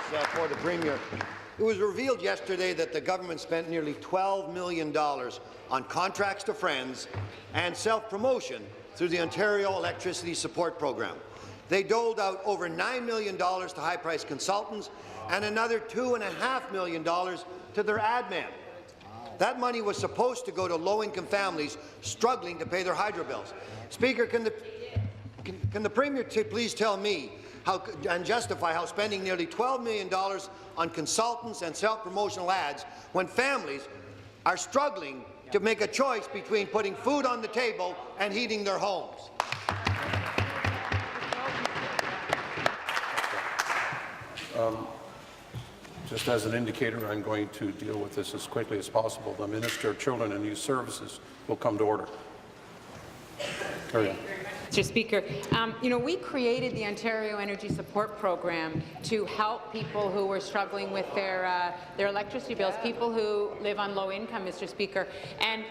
for the Premier. It was revealed yesterday that the government spent nearly $12 million on contracts to friends and self-promotion through the Ontario Electricity Support Program. They doled out over $9 million to high-priced consultants and another $2.5 million to their ad men. That money was supposed to go to low-income families struggling to pay their hydro bills. Speaker, can the Premier please tell me and justify how spending nearly $12 million on consultants and self-promotional ads when families are struggling to make a choice between putting food on the table and heating their homes? Just as an indicator, I'm going to deal with this as quickly as possible. The Minister of Children and Youth Services will come to order. Carry on. Mr. Speaker, we created the Ontario Energy Support Program to help people who were struggling with their electricity bills, people who live on low income, Mr. Speaker. And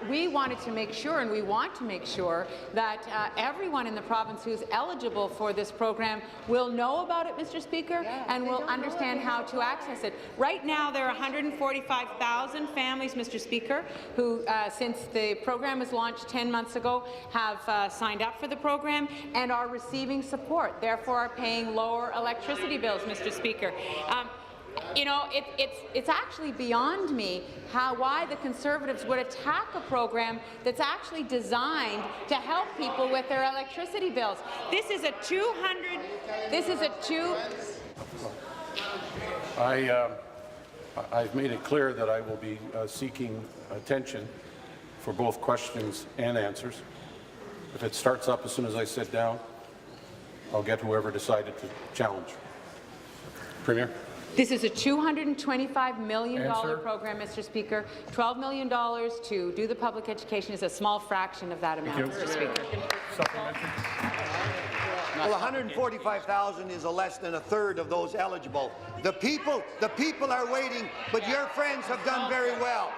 we wanted to make sure, and we want to make sure, that everyone in the province who's eligible for this program will know about it, Mr. Speaker, and will understand how to access it. Right now, there are 145,000 families, Mr. Speaker, who, since the program was launched 10 months ago, have signed up for the program and are receiving support, therefore are paying lower electricity bills, Mr. Speaker. It's actually beyond me why the Conservatives would attack a program that's actually designed to help people with their electricity bills. I've made it clear that I will be seeking attention for both questions and answers. If it starts up as soon as I sit down, I'll get whoever decided to challenge. Premier? This is a $225 million program, Mr. Speaker. $12 million to do the public education is a small fraction of that amount, Mr. Speaker. Supplementary. Well, 145,000 is less than a third of those eligible. The people are waiting, but your friends have done very well.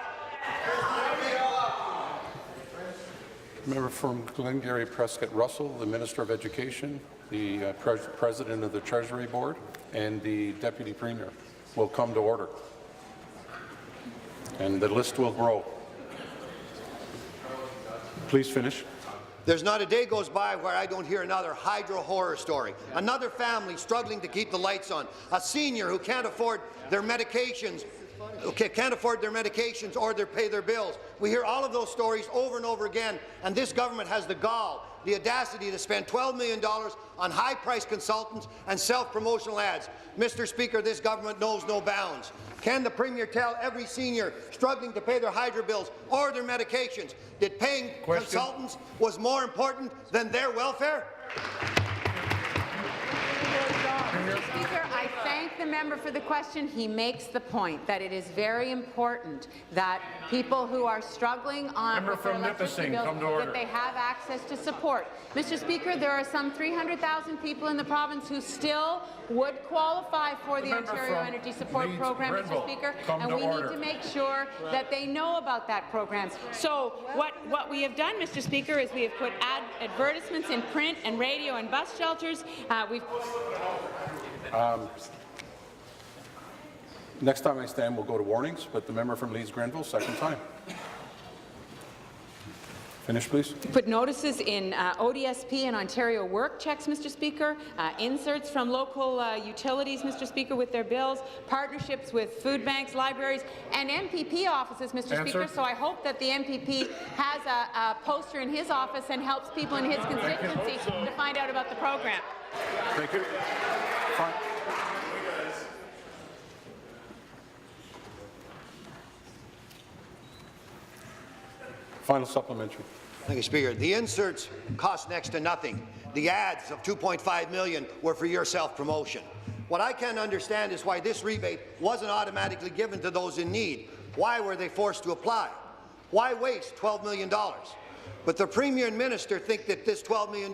Member from Glengarry Prescott Russell, the Minister of Education, the President of the Treasury Board, and the Deputy Premier will come to order. And the list will grow. Please finish. There's not a day goes by where I don't hear another hydro horror story. Another family struggling to keep the lights on. A senior who can't afford their medications or pay their bills. We hear all of those stories over and over again, and this government has the gall, the audacity to spend $12 million on high-priced consultants and self-promotional ads. Mr. Speaker, this government knows no bounds. Can the Premier tell every senior struggling to pay their hydro bills or their medications that paying consultants was more important than their welfare? Mr. Speaker, I thank the member for the question. He makes the point that it is very important that people who are struggling with their electricity bills, that they have access to support. Mr. Speaker, there are some 300,000 people in the province who still would qualify for the Ontario Energy Support Program, Mr. Speaker, and we need to make sure that they know about that program. So what we have done, Mr. Speaker, is we have put advertisements in print and radio and bus shelters. Next time I stand, we'll go to warnings, but the member from Leeds Grenville, second time. Finish, please. Put notices in ODSP and Ontario work checks, Mr. Speaker, inserts from local utilities, Mr. Speaker, with their bills, partnerships with food banks, libraries, and MPP offices, Mr. Speaker. So I hope that the MPP has a poster in his office and helps people in his constituency to find out about the program. Thank you. Fine. Final supplementary. Thank you, Speaker. The inserts cost next to nothing. The ads of $2.5 million were for your self-promotion. What I can't understand is why this rebate wasn't automatically given to those in need. Why were they forced to apply? Why waste $12 million? But the Premier and Minister think that this $12 million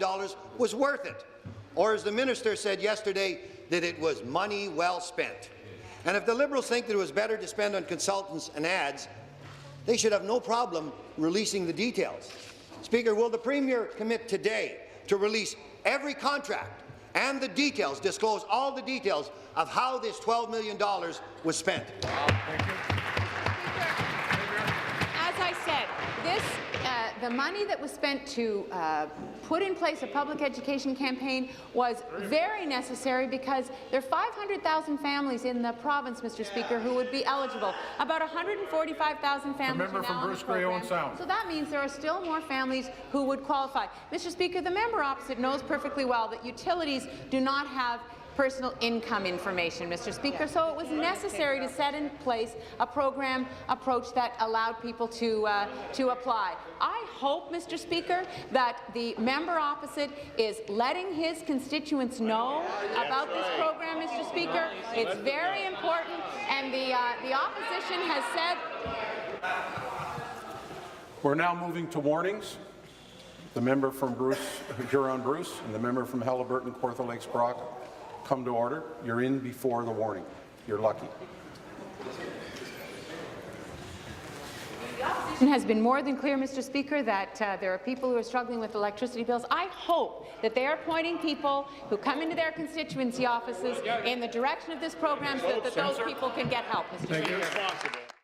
was worth it. Or as the Minister said yesterday, that it was money well spent. And if the Liberals think that it was better to spend on consultants and ads, they should have no problem releasing the details. Speaker, will the Premier commit today to release every contract and the details, disclose all the details of how this $12 million was spent. As I said, the money that was spent to put in place a public education campaign was very necessary because there are 500,000 families in the province, Mr. Speaker, who would be eligible. About 145,000 families are now on the program. So that means there are still more families who would qualify. Mr. Speaker, the member opposite knows perfectly well that utilities do not have personal income information, Mr. Speaker, so it was necessary to set in place a program approach that allowed people to apply. I hope, Mr. Speaker, that the member opposite is letting his constituents know about this program, Mr. Speaker. It's very important, and the opposition has said. We're now moving to warnings. The member from Huron-Bruce and the member from Halliburton-Kawartha Lakes-Brock come to order. You're in before the warning. You're lucky. It has been more than clear, Mr. Speaker, that there are people who are struggling with electricity bills. I hope that they are pointing people who come into their constituency offices in the direction of this program so that those people can get help, Mr. Speaker.